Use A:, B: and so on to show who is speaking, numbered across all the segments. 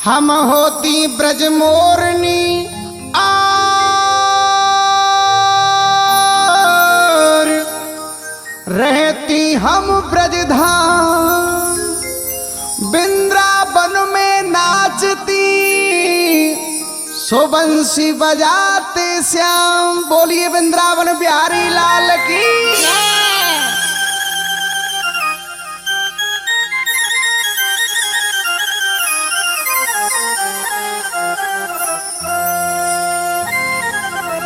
A: हम होती ब्रज मोरनी और रहती हम ब्रजधाम, वृंदावन में नाचती सोबंसी बजाते श्याम। बोलिए वृंदावन बिहारी लाल की।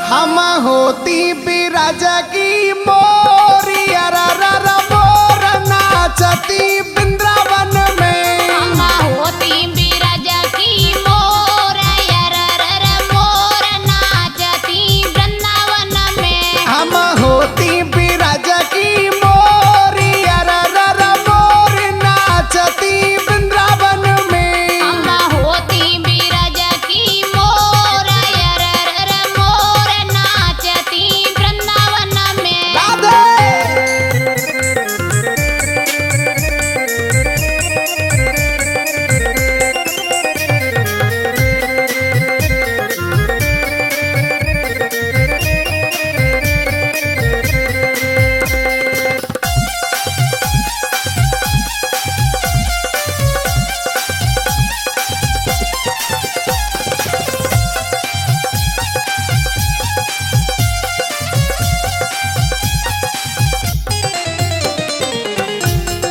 A: हम होती बिरज की मोरी अरर मोर नाचती वृंदावन में।
B: हम होती बिरज की मोर अरर मोर नाचती वृंदावन में।
A: हम होती बिरज की मोरी अरर मोर नाचती वृंदावन में।
B: हम होती बिरज की मोर अरर मोर नाचती वृंदावन में।
A: राधे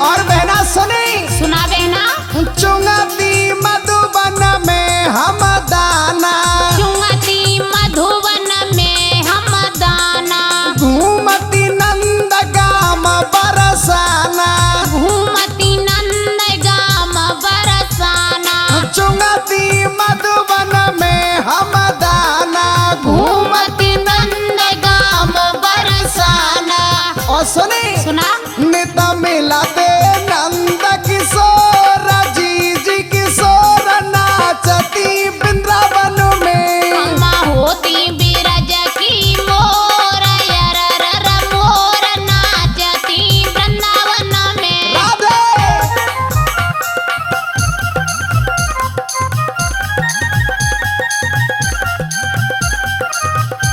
A: और बहना सुनी
B: सुना बहना।
A: चुंगती मधुबन में हम दाना,
B: चुंगती मधुवन में हम दाना।
A: घूमती नंद गाम बरसाना।
B: घूमती नंद गाम बरसाना।
A: चुंगती मधुबन में हम दाना,
B: घूमती नंद गाम बरसाना।
A: और सुनी
B: सुना
A: नित मिलते नंद किशोर जी जी किशोर नाचती वृंदावन में।
B: हम होती बिरज की मोर अरर मोर नाचती वृंदावन में।
A: राधे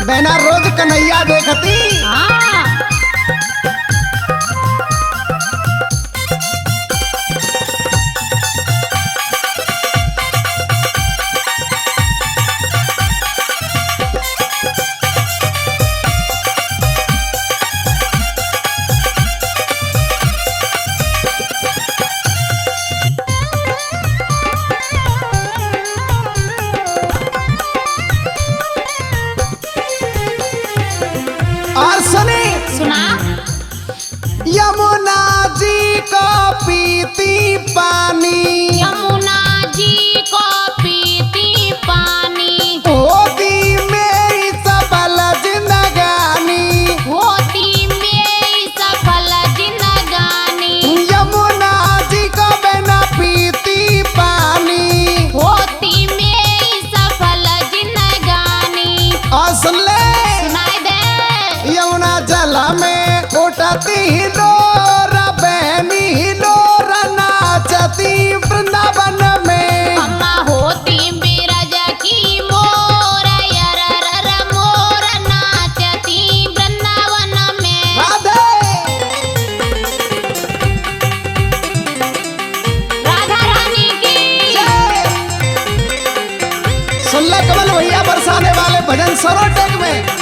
A: बहना रोज कन्हैया देखती
B: हाँ
A: और सुनी
B: सुना
A: यमुना जी को पीती पानी,
B: यमुना जी को पीती पानी।
A: होती मेरी सफल जिंदगानी।
B: होती मेरी सफल जिंदगानी।
A: यमुना जी को बिना पीती पानी।
B: होती मेरी सफल जिंदगानी।
A: और सुन ले
B: सुनाई दे
A: यमुना जल में उठती डोरा बहनी डोरा नाचती वृंदावन में।
B: हम होती बिरज की मोर अरर मोर नाचती वृंदावन में।
A: राधे
B: राधा रानी की
A: जय। सुन ले कमल भैया बरसाने वाले भजन सरोटेक में।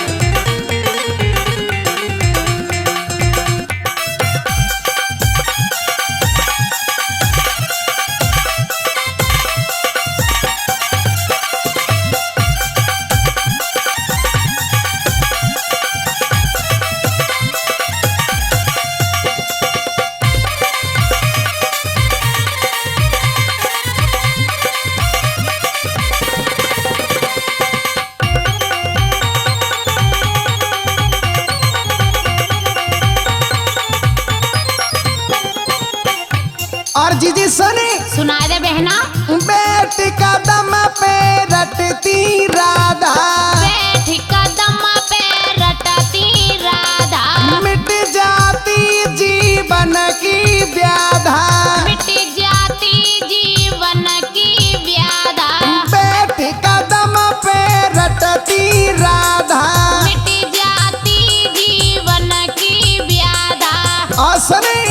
A: और जीजी सुनी
B: सुना दे बहना।
A: बैठ कदम पे रटती राधा,
B: बैठ कदम पे रटती राधा।
A: मिट जाती जीवन की व्याधा।
B: मिट जाती जीवन की व्याधा।
A: हंसने